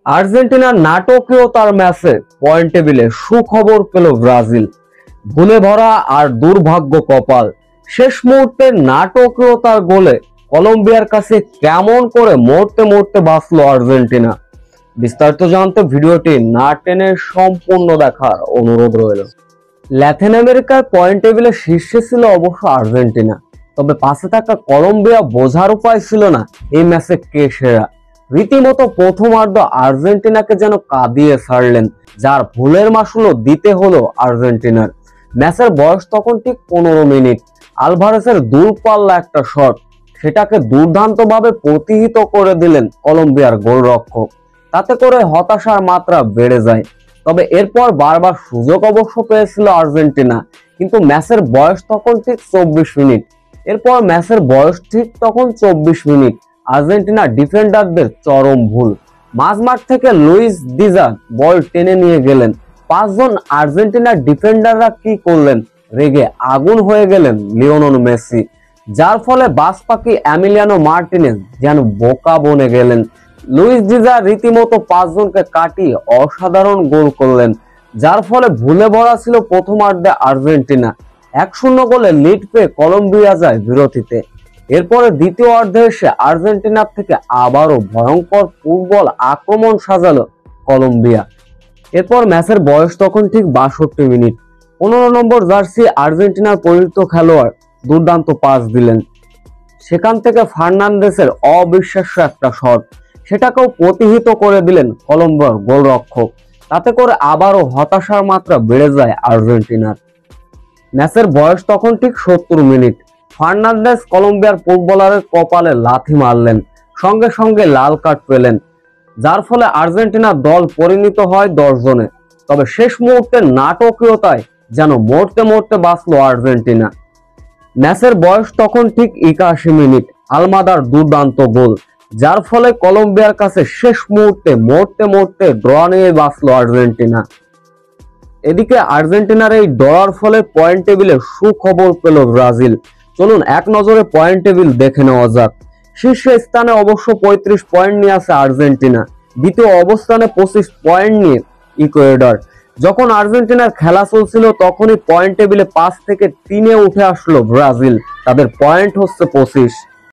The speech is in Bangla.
আর্জেন্টিনার নাটকীয়তার ম্যাচে পয়েন্ট টেবিলে সুখবর পেল ব্রাজিল। ভুলে ভরা আর দুর্ভাগ্য কপাল। শেষ মুহূর্তে নাটকীয়তার গোলে কলম্বিয়ার কাছে কেমন করে মরতে মরতে বাঁচলো আর্জেন্টিনা। বিস্তারিত জানতে ভিডিওটি না টেনে সম্পূর্ণ দেখার অনুরোধ রইল। ল্যাটিন আমেরিকার পয়েন্ট টেবিলে শীর্ষে ছিল অবশ্য আর্জেন্টিনা, তবে পাশে থাকা কলম্বিয়া বোঝার উপায় ছিল না এই ম্যাচে কে সেরা। রীতিমতো প্রথমার্ধ আর্জেন্টিনাকে যেন কাঁদিয়ে ছাড়লেন, যার ভুলের মাসুল দিতে হলো আর্জেন্টিনার। ম্যাচের বয়স তখন ঠিক 15 মিনিট। আলভারেসের দূরপাল্লা একটা শট, সেটাকে দুর্দান্তভাবে প্রতিহত করে দিলেন কলম্বিয়ার গোলরক্ষক। তাতে করে হতাশার মাত্রা বেড়ে যায়। তবে এরপর বারবার সুযোগ অবশ্য পেয়েছিল আর্জেন্টিনা, কিন্তু ম্যাচের বয়স তখন ঠিক 24 মিনিট। এরপর ম্যাচের বয়স ঠিক তখন 24 মিনিট আর্জেন্টিনা ডিফেন্ডারদের চরম ভুল। মাঝমাঠ থেকে লুইস ডিজাজ বল টেনে নিয়ে গেলেন। 5 জন আর্জেন্টিনার ডিফেন্ডাররা কি করলেন, রেগে আগুন হয়ে গেলেন লিওনেল মেসি, যার ফলে বাসপাকি এমিলিয়ানো মার্টিনেজ যেন বোকা বনে গেলেন। লুইস ডিজাজ রীতিমতো 5 জনকে কাটিয়ে অসাধারণ গোল করলেন, যার ফলে ভুলে ভরা ছিল প্রথমার্ধে আর্জেন্টিনা। 1-0 গোলে লিড পেয়ে কলম্বিয়া যায় বিরতিতে। এরপরে দ্বিতীয় অর্ধে এসে আর্জেন্টিনার থেকে আবারও ভয়ঙ্কর ফুটবল আক্রমণ সাজালো কলম্বিয়া। এরপর ম্যাচের বয়স তখন ঠিক 62 মিনিট। 15 নম্বর জার্সি আর্জেন্টিনার পরিচিত খেলোয়াড় দুর্দান্ত পাস দিলেন। সেখান থেকে ফার্নান্দেসের অবিশ্বাস্য একটা শট, সেটাকেও প্রতিহত করে দিলেন কলম্বিয়ার গোলরক্ষক। তাতে করে আবারও হতাশার মাত্রা বেড়ে যায় আর্জেন্টিনার। ম্যাচের বয়স তখন ঠিক 70 মিনিট। ফার্নান্দেস কলম্বিয়ার ফুটবলারের কপালে লাথি মারলেন, সঙ্গে সঙ্গে লাল কার্ড পেলেন, যার ফলে আর্জেন্টিনার দল পরিণত হয় 10 জনে। তবে শেষ মুহূর্তের নাটকীয়তায় যেন মরতে মরতে বাঁচলো আর্জেন্টিনা। ম্যাচের বয়স তখন ঠিক 81 মিনিট। আলমাদার দুর্দান্ত গোল, যার ফলে কলম্বিয়ার কাছে শেষ মুহূর্তে মরতে মরতে ড্র নিয়ে বাঁচলো আর্জেন্টিনা। এদিকে আর্জেন্টিনার এই ড্রর ফলে পয়েন্ট টেবিলে সুখবর পেল ব্রাজিল। চলুন এক নজরে পয়েন্ট টেবিল দেখে নেওয়া যাক। শীর্ষ স্থানে অবশ্য 35 পয়েন্ট নিয়ে আছে আর্জেন্টিনা। দ্বিতীয় অবস্থানে 25 পয়েন্ট নিয়ে ইকুয়েডর। যখন আর্জেন্টিনার খেলা চলছিল তখনই পয়েন্ট টেবিলে 5 থেকে 3-এ উঠে আসলো ব্রাজিল। তাদের পয়েন্ট হচ্ছে 25।